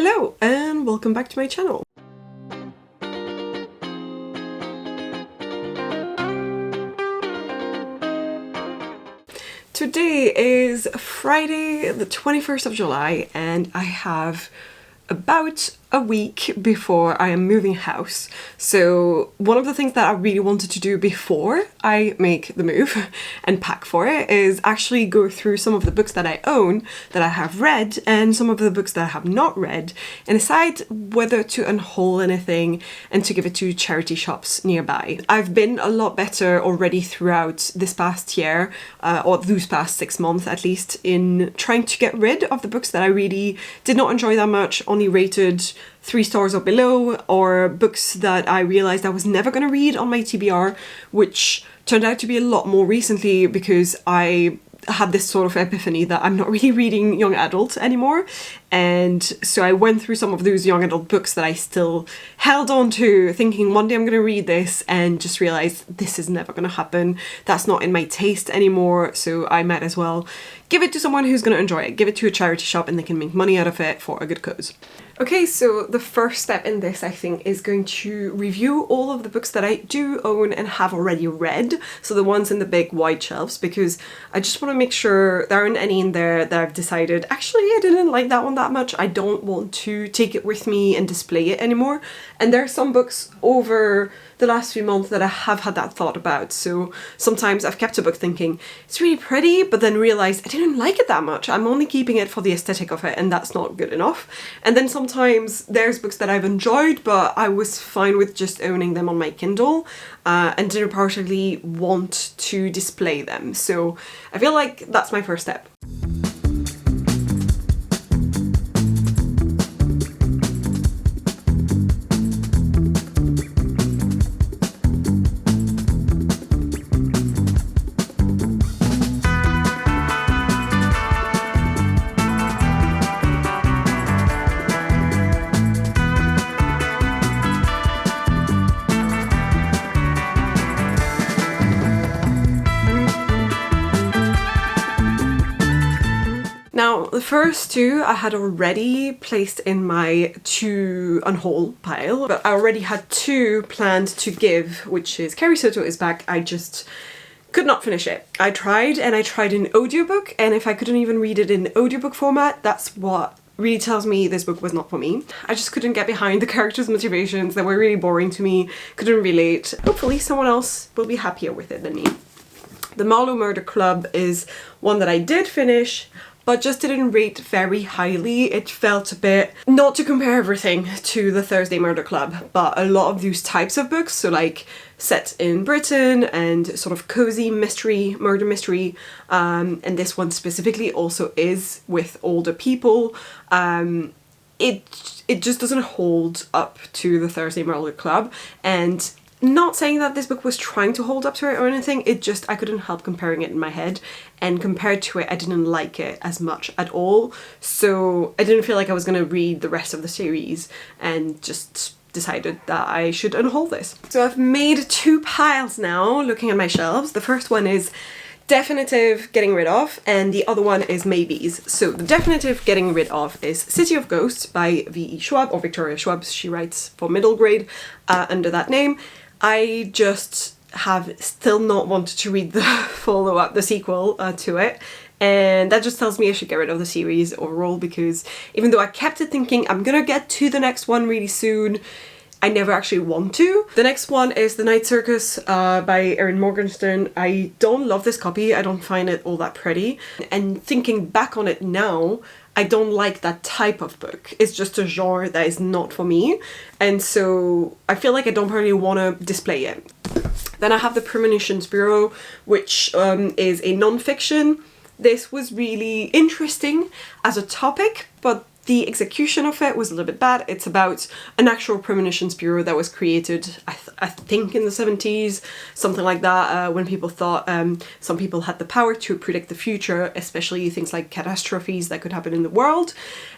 Hello and welcome back to my channel. Today is Friday the 21st of July and I have about a week before I am moving house. So one of the things that I really wanted to do before I make the move and pack for it is actually go through some of the books that I own, that I have read, and some of the books that I have not read, and decide whether to unhaul anything and to give it to charity shops nearby. I've been a lot better already throughout this past year, or those past 6 months at least, in trying to get rid of the books that I really did not enjoy that much, only rated 3 stars or below, or books that I realized I was never going to read on my TBR, which turned out to be a lot more recently because I had this sort of epiphany that I'm not really reading young adult anymore. And so I went through some of those young adult books that I still held on to, thinking one day I'm going to read this, and just realized this is never going to happen. That's not in my taste anymore, so I might as well give it to someone who's going to enjoy it. Give it to a charity shop and they can make money out of it for a good cause. Okay, so the first step in this, I think, is going to review all of the books that I do own and have already read. So the ones in the big wide shelves, because I just want to make sure there aren't any in there that I've decided, actually, I didn't like that one that much. I don't want to take it with me and display it anymore. And there are some books over the last few months that I have had that thought about. So sometimes I've kept a book thinking, it's really pretty, but then realized I didn't like it that much. I'm only keeping it for the aesthetic of it, and that's not good enough. And then sometimes there's books that I've enjoyed, but I was fine with just owning them on my Kindle and didn't particularly want to display them. So I feel like that's my first step. Now, the first two I had already placed in my to unhaul pile, but I already had 2 planned to give, which is Carrie Soto is Back. I just could not finish it. I tried in audiobook, and if I couldn't even read it in audiobook format, that's what really tells me this book was not for me. I just couldn't get behind the characters' motivations. They were really boring to me, couldn't relate. Hopefully someone else will be happier with it than me. The Malin Murder Club is one that I did finish, but just didn't rate very highly. It felt a bit, not to compare everything to the Thursday Murder Club, but a lot of those types of books, so like set in Britain and sort of cozy mystery, murder mystery, and this one specifically also is with older people. It just doesn't hold up to the Thursday Murder Club, and not saying that this book was trying to hold up to it or anything, it just, I couldn't help comparing it in my head, and compared to it I didn't like it as much at all, so I didn't feel like I was going to read the rest of the series, and just decided that I should unhaul this. So I've made 2 piles now, looking at my shelves. The first one is definitive getting rid of, and the other one is maybes. So the definitive getting rid of is City of Ghosts by V.E. Schwab, or Victoria Schwab. She writes for middle grade under that name. I just have still not wanted to read the follow-up, the sequel to it, and that just tells me I should get rid of the series overall, because even though I kept it thinking I'm gonna get to the next one really soon, I never actually want to. The next one is The Night Circus by Erin Morgenstern. I don't love this copy, I don't find it all that pretty, and thinking back on it now, I don't like that type of book. It's just a genre that is not for me, and so I feel like I don't really want to display it. Then I have The Premonitions Bureau, which is a non-fiction. This was really interesting as a topic, but the execution of it was a little bit bad. It's about an actual premonitions bureau that was created, I think in the 70s, something like that, when people thought some people had the power to predict the future, especially things like catastrophes that could happen in the world.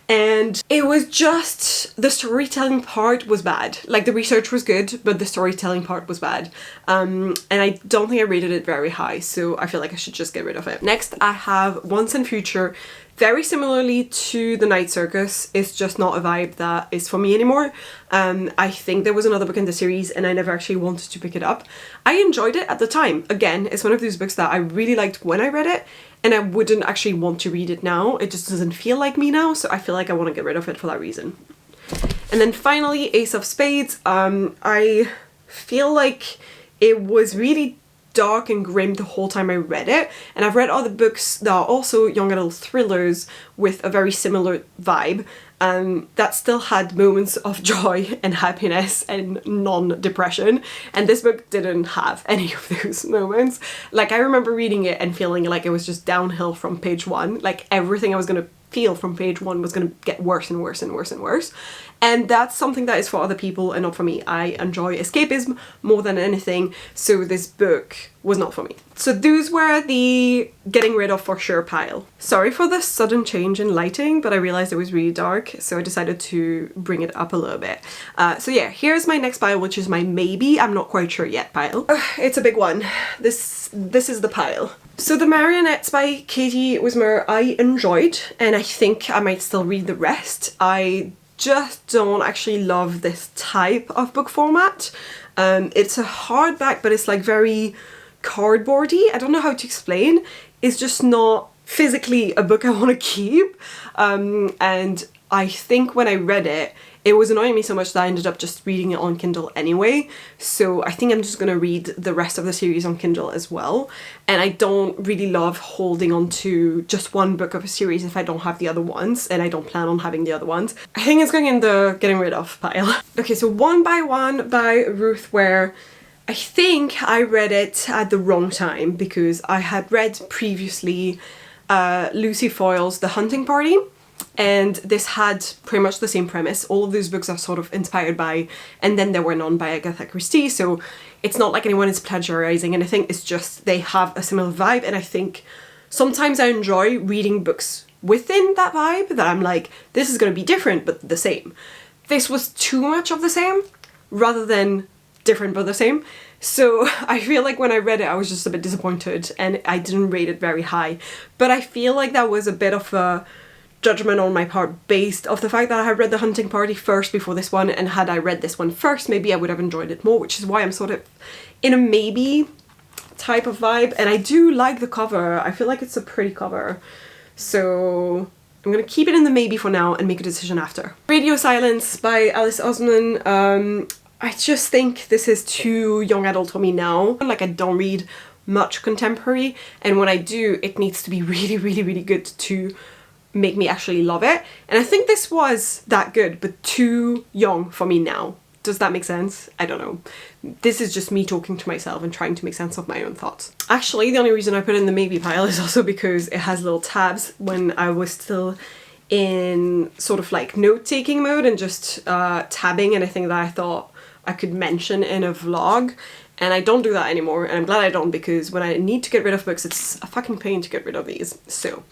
And it was just, the storytelling part was bad. Like, the research was good, but the storytelling part was bad. And I don't think I rated it very high, so I feel like I should just get rid of it. Next, I have Once and Future Very similarly to The Night Circus, it's just not a vibe that is for me anymore. I think there was another book in the series and I never actually wanted to pick it up. I enjoyed it at the time. Again, it's one of those books that I really liked when I read it and I wouldn't actually want to read it now. It just doesn't feel like me now, so I feel like I want to get rid of it for that reason. And then finally, Ace of Spades. I feel like it was really dark and grim the whole time I read it, and I've read other books that are also young adult thrillers with a very similar vibe that still had moments of joy and happiness and non-depression, and this book didn't have any of those moments. Like, I remember reading it and feeling like it was just downhill from page one. Like, everything I was gonna feel from page one was gonna get worse and worse and worse and worse. And that's something that is for other people and not for me. I enjoy escapism more than anything, so this book was not for me. So those were the getting rid of for sure pile. Sorry for the sudden change in lighting, but I realized it was really dark, so I decided to bring it up a little bit. So yeah, here's my next pile, which is my maybe, I'm not quite sure yet pile. It's a big one. This is the pile. So The Marionettes by Katie Wismer I enjoyed, and I think I might still read the rest. I just don't actually love this type of book format. It's a hardback, but it's like very cardboardy. I don't know how to explain. It's just not physically a book I want to keep. And I think when I read it, it was annoying me so much that I ended up just reading it on Kindle anyway. So I think I'm just gonna read the rest of the series on Kindle as well. And I don't really love holding on to just one book of a series if I don't have the other ones, and I don't plan on having the other ones. I think it's going in the getting rid of pile. Okay, so One by One by Ruth Ware. I think I read it at the wrong time because I had read previously Lucy Foyle's The Hunting Party. And this had pretty much the same premise. All of those books are sort of inspired by, and then there were none by Agatha Christie, so it's not like anyone is plagiarizing anything, it's just they have a similar vibe, and I think sometimes I enjoy reading books within that vibe that I'm like, this is going to be different but the same. This was too much of the same rather than different but the same. So I feel like when I read it I was just a bit disappointed and I didn't rate it very high. But I feel like that was a bit of a judgment on my part based off the fact that I had read The Hunting Party first before this one, and had I read this one first maybe I would have enjoyed it more, which is why I'm sort of in a maybe type of vibe. And I do like the cover. I feel like it's a pretty cover, so I'm gonna keep it in the maybe for now and make a decision after. Radio Silence by Alice Osman. I just think this is too young adult for me now. Like, I don't read much contemporary, and when I do it needs to be really really really good to make me actually love it. And I think this was that good, but too young for me now. Does that make sense? I don't know. This is just me talking to myself and trying to make sense of my own thoughts. Actually, the only reason I put it in the maybe pile is also because it has little tabs when I was still in sort of like note-taking mode and just tabbing anything that I thought I could mention in a vlog. And I don't do that anymore, and I'm glad I don't, because when I need to get rid of books, it's a fucking pain to get rid of these. So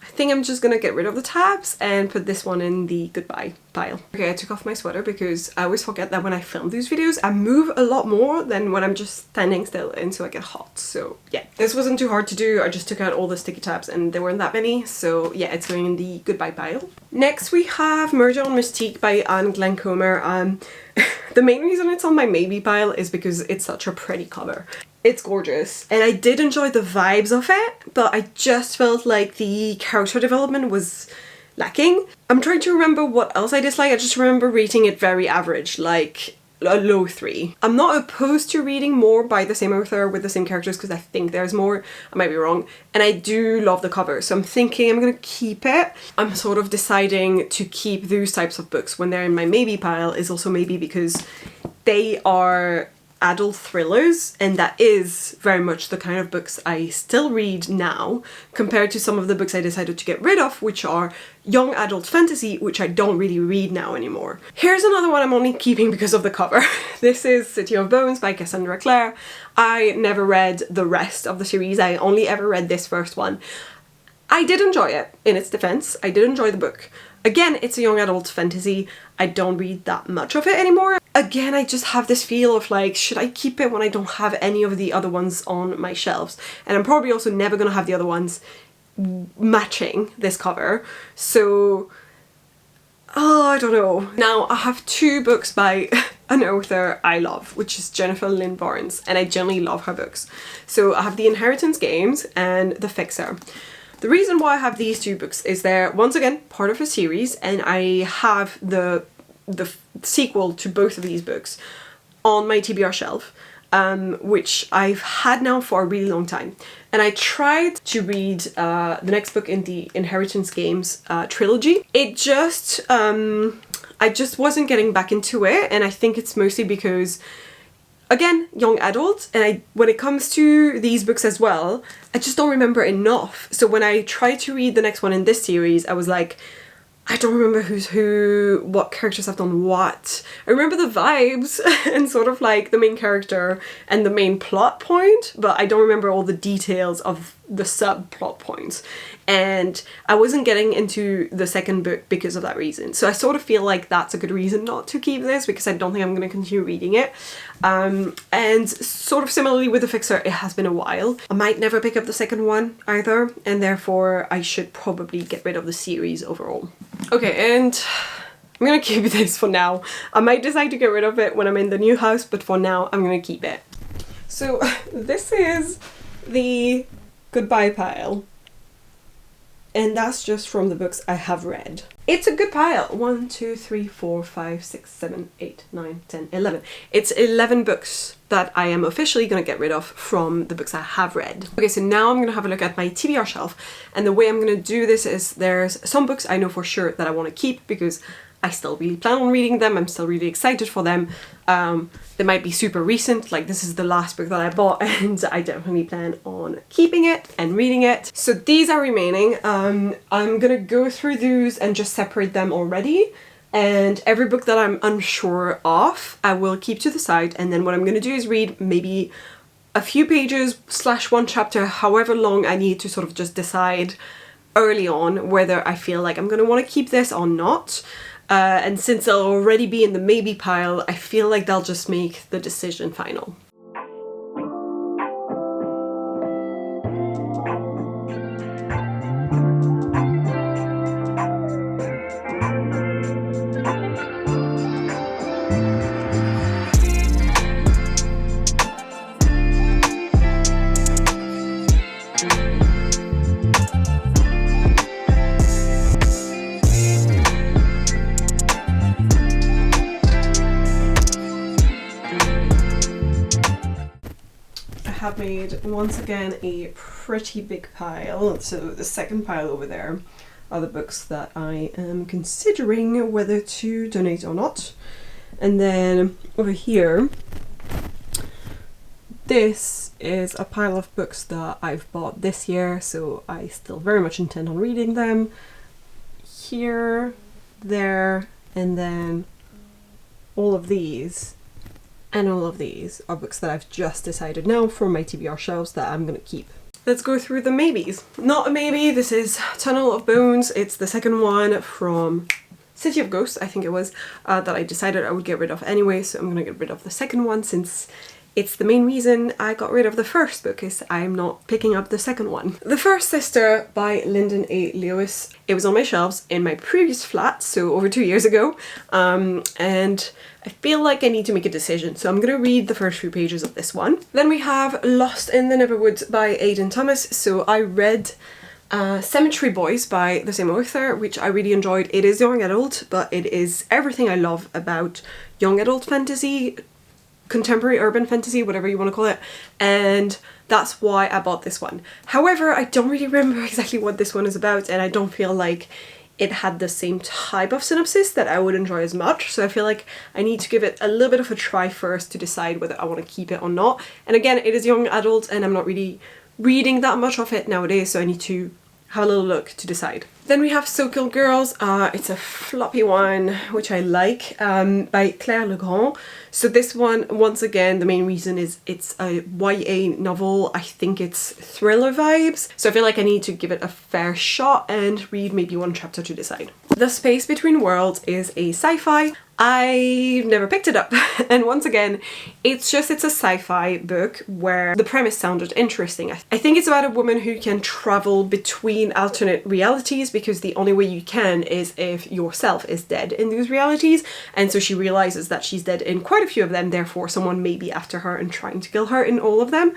I think I'm just gonna get rid of the tabs and put this one in the goodbye pile. Okay, I took off my sweater because I always forget that when I film these videos I move a lot more than when I'm just standing still, and so I get hot. So yeah, this wasn't too hard to do. I just took out all the sticky tabs and there weren't that many, so yeah, it's going in the goodbye pile. Next we have Murder on Mystique by Anne Glencomer. The main reason it's on my maybe pile is because it's such a pretty cover. It's gorgeous, and I did enjoy the vibes of it, but I just felt like the character development was lacking. I'm trying to remember what else I dislike. I just remember rating it very average, like a low 3. I'm not opposed to reading more by the same author with the same characters because I think there's more. I might be wrong. And I do love the cover, so I'm thinking I'm gonna keep it. I'm sort of deciding to keep those types of books when they're in my maybe pile is also maybe because they are adult thrillers, and that is very much the kind of books I still read now, compared to some of the books I decided to get rid of, which are young adult fantasy, which I don't really read now anymore. Here's another one I'm only keeping because of the cover. This is City of Bones by Cassandra Clare. I never read the rest of the series. I only ever read this first one. I did enjoy it, in its defense. I did enjoy the book. Again, it's a young adult fantasy. I don't read that much of it anymore. Again, I just have this feel of like, should I keep it when I don't have any of the other ones on my shelves? And I'm probably also never gonna have the other ones matching this cover. So, oh, I don't know. Now I have two books by an author I love, which is Jennifer Lynn Barnes, and I generally love her books. So I have The Inheritance Games and The Fixer. The reason why I have these two books is they're, once again, part of a series, and I have the sequel to both of these books on my TBR shelf, which I've had now for a really long time. And I tried to read the next book in the Inheritance Games trilogy. It just, I just wasn't getting back into it, and I think it's mostly because, again, young adult, and when it comes to these books as well, I just don't remember enough. So when I tried to read the next one in this series, I was like, I don't remember who's who, what characters have done what. I remember the vibes and sort of like the main character and the main plot point, but I don't remember all the details of the subplot points. And I wasn't getting into the second book because of that reason. So I sort of feel like that's a good reason not to keep this, because I don't think I'm going to continue reading it. And sort of similarly with The Fixer, it has been a while. I might never pick up the second one either, and therefore I should probably get rid of the series overall. Okay, and I'm gonna keep this for now. I might decide to get rid of it when I'm in the new house, but for now I'm gonna keep it. So this is the goodbye pile, and that's just from the books I have read. It's a good pile. 1, 2, 3, 4, 5, 6, 7, 8, 9, 10, 11. It's 11 books that I am officially going to get rid of from the books I have read. Okay, so now I'm going to have a look at my TBR shelf, and the way I'm going to do this is there's some books I know for sure that I want to keep because I still really plan on reading them. I'm still really excited for them. They might be super recent, like this is the last book that I bought and I definitely plan on keeping it and reading it. So these are remaining. I'm gonna go through those and just separate them already. And every book that I'm unsure of, I will keep to the side, and then what I'm gonna do is read maybe a few pages / one chapter, however long I need to sort of just decide early on whether I feel like I'm gonna want to keep this or not. And since they'll already be in the maybe pile, I feel like they'll just make the decision final. Have made once again a pretty big pile. So the second pile over there are the books that I am considering whether to donate or not, and then over here this is a pile of books that I've bought this year, so I still very much intend on reading them. Here, there, and then all of these. And all of these are books that I've just decided now from my TBR shelves that I'm gonna keep. Let's go through the maybes. Not a maybe, this is Tunnel of Bones. It's the second one from City of Ghosts, I think it was, that I decided I would get rid of anyway, so I'm gonna get rid of the second one since it's the main reason I got rid of the first book, is I'm not picking up the second one. The First Sister by Lyndon A. Lewis. It was on my shelves in my previous flat, so over 2 years ago, and I feel like I need to make a decision, so I'm gonna read the first few pages of this one. Then we have Lost in the Neverwoods by Aidan Thomas. So I read Cemetery Boys by the same author, which I really enjoyed. It is young adult, but it is everything I love about young adult fantasy, contemporary urban fantasy, whatever you want to call it, and that's why I bought this one. However, I don't really remember exactly what this one is about, and I don't feel like it had the same type of synopsis that I would enjoy as much, so I feel like I need to give it a little bit of a try first to decide whether I want to keep it or not. And again, it is young adult and I'm not really reading that much of it nowadays, so I need to have a little look to decide. Then we have So Kill Girls. It's a floppy one, which I like, by Claire Legrand. So this one, once again, the main reason is it's a YA novel. I think it's thriller vibes. So I feel like I need to give it a fair shot and read maybe one chapter to decide. The Space Between Worlds is a sci-fi. I never picked it up. And once again, it's a sci-fi book where the premise sounded interesting. I think it's about a woman who can travel between alternate realities because the only way you can is if yourself is dead in those realities. And so she realizes that she's dead in quite a few of them, therefore someone may be after her and trying to kill her in all of them.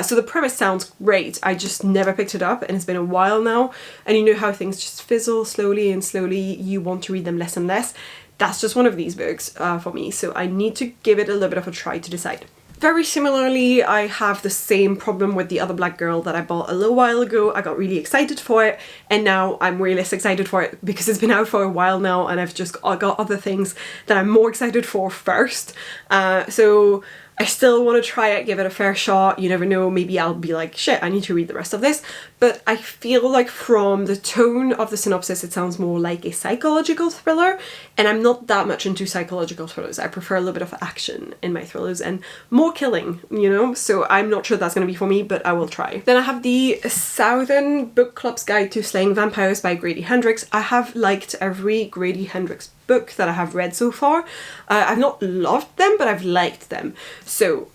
So the premise sounds great. I just never picked it up, and it's been a while now. And you know how things just fizzle slowly and slowly, you want to read them less and less. That's just one of these books for me, so I need to give it a little bit of a try to decide. Very similarly, I have the same problem with the other black girl that I bought a little while ago. I got really excited for it, and now I'm way less excited for it because it's been out for a while now and I've just got other things that I'm more excited for first. So I still want to try it, give it a fair shot. You never know, maybe I'll be like, shit, I need to read the rest of this. But I feel like from the tone of the synopsis, it sounds more like a psychological thriller, and I'm not that much into psychological thrillers. I prefer a little bit of action in my thrillers and more killing, you know? So I'm not sure that's going to be for me, but I will try. Then I have the Southern Book Club's Guide to Slaying Vampires by Grady Hendrix. I have liked every Grady Hendrix book that I have read so far. I've not loved them, but I've liked them. So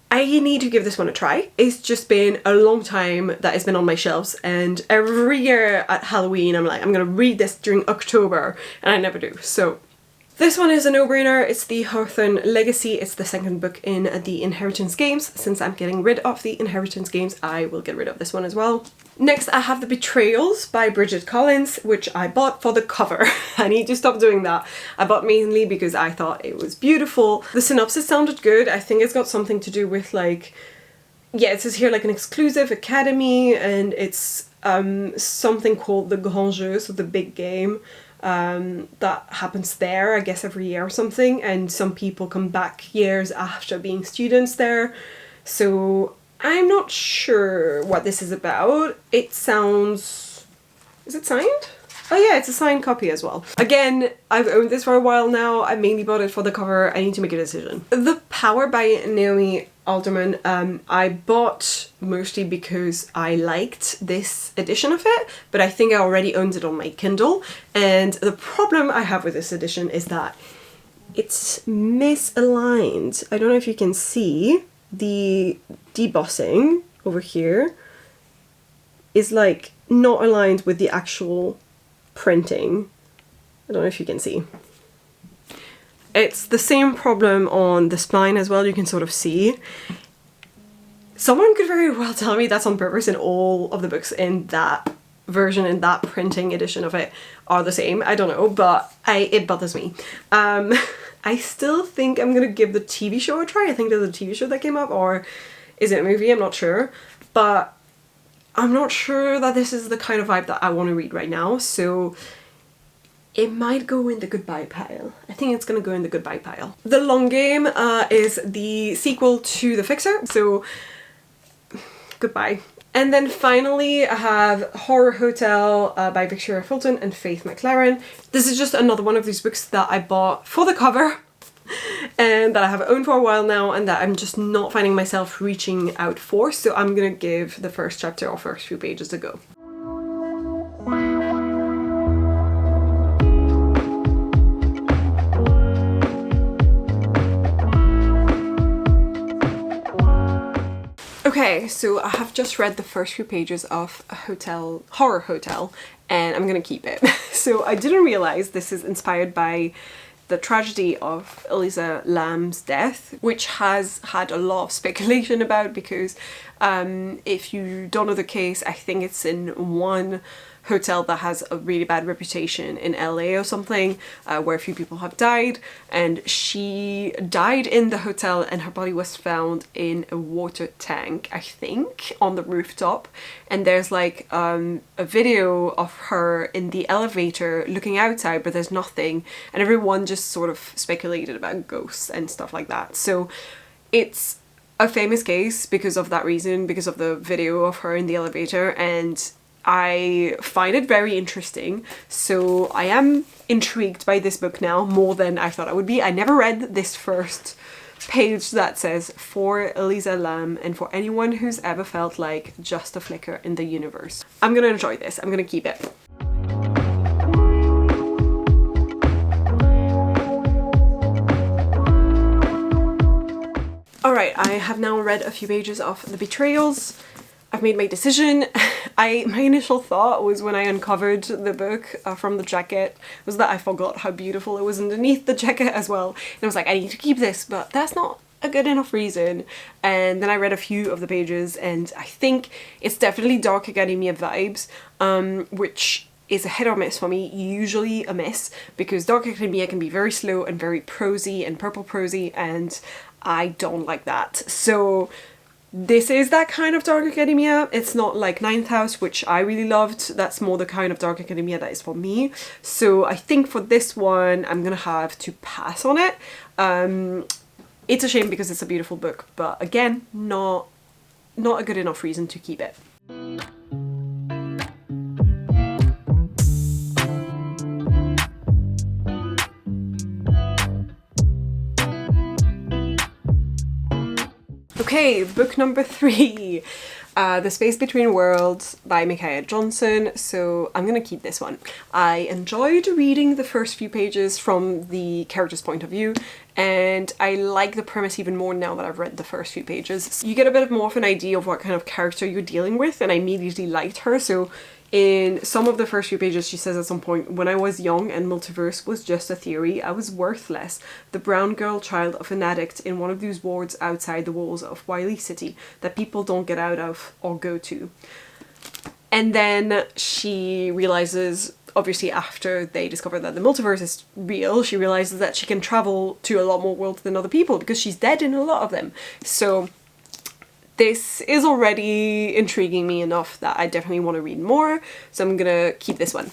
I need to give this one a try. It's just been a long time that it's been on my shelves, and every year at Halloween I'm like, I'm gonna read this during October, and I never do. So this one is a no-brainer. It's the Hawthorne Legacy. It's the second book in the Inheritance games. Since I'm getting rid of the Inheritance games, I will get rid of this one as well. Next, I have The Betrayals by Bridget Collins, which I bought for the cover. I need to stop doing that. I bought mainly because I thought it was beautiful. The synopsis sounded good. I think it's got something to do with like, yeah, it says here like an exclusive academy, and it's something called the Grand Jeu, so the big game. That happens there, I guess, every year or something, and some people come back years after being students there. So I'm not sure what this is about. It sounds... is it signed? Oh yeah, it's a signed copy as well. Again, I've owned this for a while now. I mainly bought it for the cover. I need to make a decision. The Power by Naomi Alderman, I bought mostly because I liked this edition of it, but I think I already owned it on my Kindle. And the problem I have with this edition is that it's misaligned. I don't know if you can see the debossing over here is like not aligned with the actual printing. I don't know if you can see. It's the same problem on the spine as well, you can sort of see. Someone could very well tell me that's on purpose, and all of the books in that version, in that printing edition of it, are the same. I don't know, but it bothers me. I still think I'm gonna give the TV show a try. I think there's a TV show that came up, or is it a movie? I'm not sure. But I'm not sure that this is the kind of vibe that I want to read right now, so it might go in the goodbye pile. I think it's gonna go in the goodbye pile. The Long Game is the sequel to The Fixer, so goodbye. And then finally I have Horror Hotel by Victoria Fulton and Faith McLaren. This is just another one of these books that I bought for the cover and that I have owned for a while now, and that I'm just not finding myself reaching out for, so I'm gonna give the first chapter or first few pages a go. Okay, so I have just read the first few pages of Horror Hotel, and I'm gonna keep it. So I didn't realize this is inspired by the tragedy of Eliza Lamb's death, which has had a lot of speculation about, because if you don't know the case, I think it's in one hotel that has a really bad reputation in LA or something, where a few people have died, and she died in the hotel and her body was found in a water tank, I think, on the rooftop. And there's like a video of her in the elevator looking outside, but there's nothing, and everyone just sort of speculated about ghosts and stuff like that. So it's a famous case because of that reason, because of the video of her in the elevator, and I find it very interesting. So I am intrigued by this book now more than I thought I would be. I never read this first page that says, "For Eliza Lamb and for anyone who's ever felt like just a flicker in the universe." I'm gonna enjoy this. I'm gonna keep it. Alright, I have now read a few pages of The Betrayals. I've made my decision. My initial thought was when I uncovered the book from the jacket was that I forgot how beautiful it was underneath the jacket as well. And I was like, I need to keep this, but that's not a good enough reason. And then I read a few of the pages and I think it's definitely Dark Academia vibes, which is a hit or miss for me, usually a miss, because Dark Academia can be very slow and very prosy and purple prosy, and I don't like that. So this is that kind of Dark Academia. It's not like Ninth House, which I really loved. That's more the kind of Dark Academia that is for me. So I think for this one, I'm gonna have to pass on it. It's a shame because it's a beautiful book, but again, not a good enough reason to keep it. Okay, book number 3, The Space Between Worlds by Micaiah Johnson. So I'm gonna keep this one. I enjoyed reading the first few pages from the character's point of view, and I like the premise even more now that I've read the first few pages. So you get a bit more of an idea of what kind of character you're dealing with, and I immediately liked her. So in some of the first few pages, she says at some point, "When I was young and multiverse was just a theory, I was worthless. The brown girl child of an addict in one of those wards outside the walls of Wiley City that people don't get out of or go to." And then she realizes, obviously after they discover that the multiverse is real, she realizes that she can travel to a lot more worlds than other people because she's dead in a lot of them. So this is already intriguing me enough that I definitely want to read more, so I'm gonna keep this one.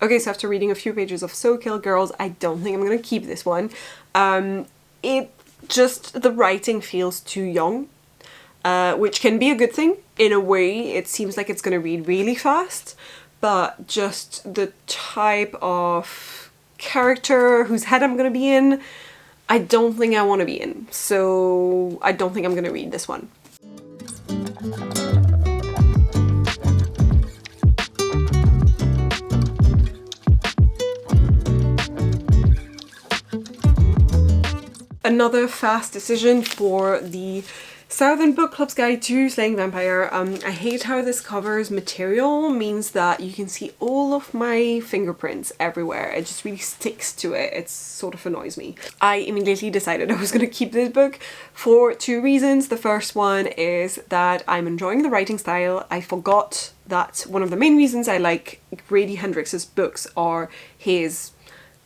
Okay, so after reading a few pages of So Kill Girls, I don't think I'm gonna keep this one. The writing feels too young. Which can be a good thing. In a way, it seems like it's going to read really fast, but just the type of character whose head I'm going to be in, I don't think I want to be in. So I don't think I'm going to read this one. Another fast decision for the Southern Book Club's Guide to Slaying Vampire. I hate how this cover's material means that you can see all of my fingerprints everywhere. It just really sticks to it. It sort of annoys me. I immediately decided I was going to keep this book for 2 reasons. The first one is that I'm enjoying the writing style. I forgot that one of the main reasons I like Grady Hendrix's books are his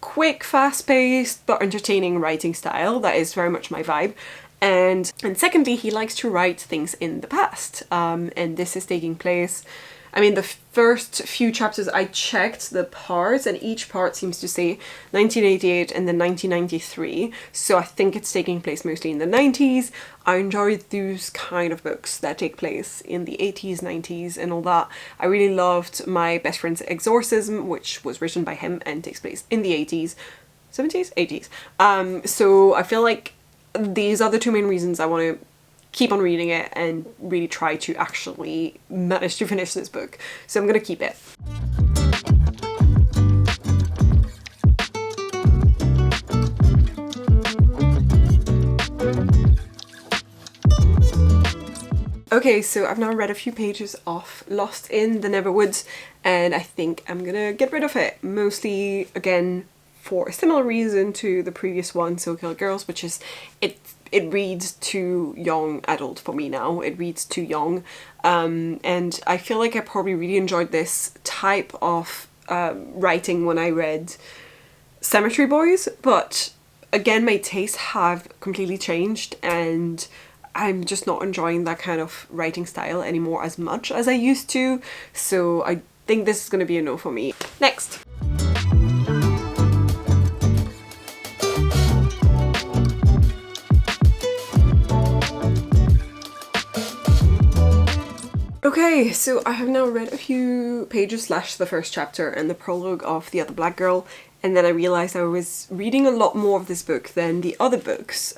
quick, fast-paced, but entertaining writing style. That is very much my vibe. And secondly, he likes to write things in the past, and this is taking place, I mean, the first few chapters I checked the parts, and each part seems to say 1988 and then 1993, so I think it's taking place mostly in the 90s. I enjoy those kind of books that take place in the 80s, 90s and all that. I really loved My Best Friend's Exorcism, which was written by him and takes place in the 80s, 70s? 80s. So I feel like these are the 2 main reasons I want to keep on reading it and really try to actually manage to finish this book. So I'm gonna keep it. Okay, so I've now read a few pages of Lost in the Neverwoods, and I think I'm gonna get rid of it. Mostly, again, for a similar reason to the previous one, So Kill Girls, which is it reads too young adult for me now. It reads too young, and I feel like I probably really enjoyed this type of writing when I read Cemetery Boys, but again my tastes have completely changed and I'm just not enjoying that kind of writing style anymore as much as I used to, so I think this is going to be a no for me. Next! Okay, so I have now read a few pages slash the first chapter and the prologue of The Other Black Girl, and then I realized I was reading a lot more of this book than the other books,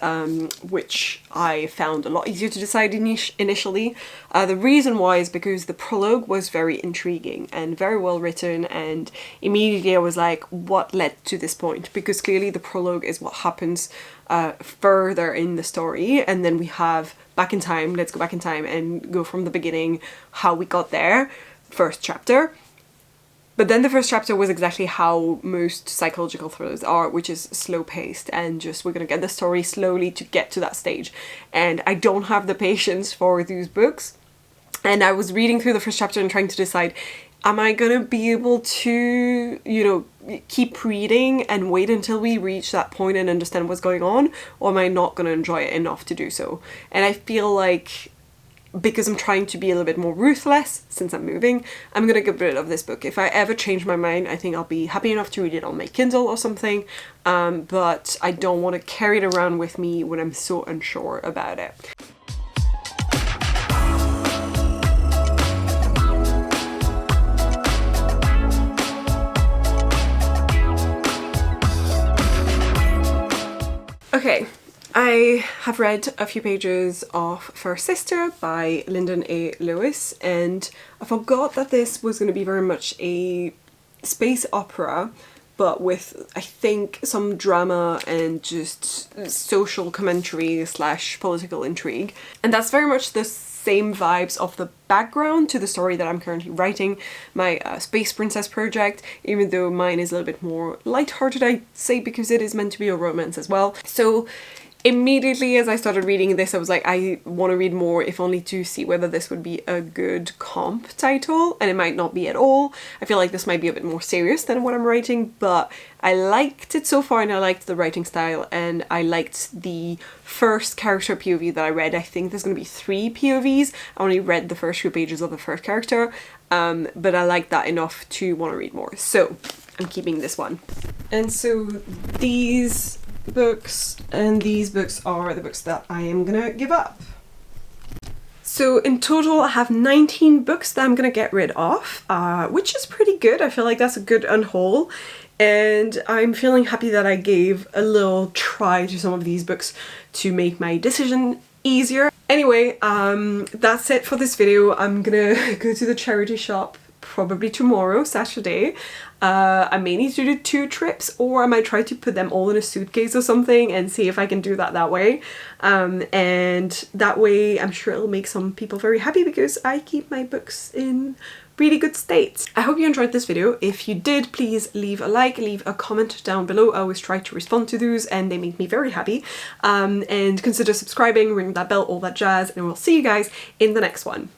which I found a lot easier to decide initially. The reason why is because the prologue was very intriguing and very well written, and immediately I was like, what led to this point? Because clearly the prologue is what happens further in the story, and then we have back in time, let's go back in time and go from the beginning, how we got there, first chapter. But then the first chapter was exactly how most psychological thrillers are, which is slow paced and just we're gonna get the story slowly to get to that stage. And I don't have the patience for these books. And I was reading through the first chapter and trying to decide, am I gonna be able to, you know, keep reading and wait until we reach that point and understand what's going on? Or am I not gonna enjoy it enough to do so? And I feel like, because I'm trying to be a little bit more ruthless since I'm moving, I'm gonna get rid of this book. If I ever change my mind, I think I'll be happy enough to read it on my Kindle or something, but I don't want to carry it around with me when I'm so unsure about it. Okay. I have read a few pages of First Sister by Lyndon A. Lewis, and I forgot that this was going to be very much a space opera, but with, I think, some drama and just social commentary / political intrigue. And that's very much the same vibes of the background to the story that I'm currently writing, my Space Princess project, even though mine is a little bit more lighthearted, I'd say, because it is meant to be a romance as well. So immediately as I started reading this, I was like, I want to read more, if only to see whether this would be a good comp title, and it might not be at all. I feel like this might be a bit more serious than what I'm writing, but I liked it so far, and I liked the writing style, and I liked the first character POV that I read. I think there's going to be 3 POVs. I only read the first few pages of the first character, but I liked that enough to want to read more. So I'm keeping this one. And so these books and these books are the books that I am gonna give up. So in total I have 19 books that I'm gonna get rid of, which is pretty good. I feel like that's a good unhaul, and I'm feeling happy that I gave a little try to some of these books to make my decision easier. Anyway, that's it for this video. I'm gonna go to the charity shop probably tomorrow, Saturday. I may need to do 2 trips, or I might try to put them all in a suitcase or something and see if I can do that way. And that way I'm sure it'll make some people very happy because I keep my books in really good state. I hope you enjoyed this video. If you did, please leave a like, leave a comment down below. I always try to respond to those and they make me very happy. And consider subscribing, ring that bell, all that jazz, and we'll see you guys in the next one.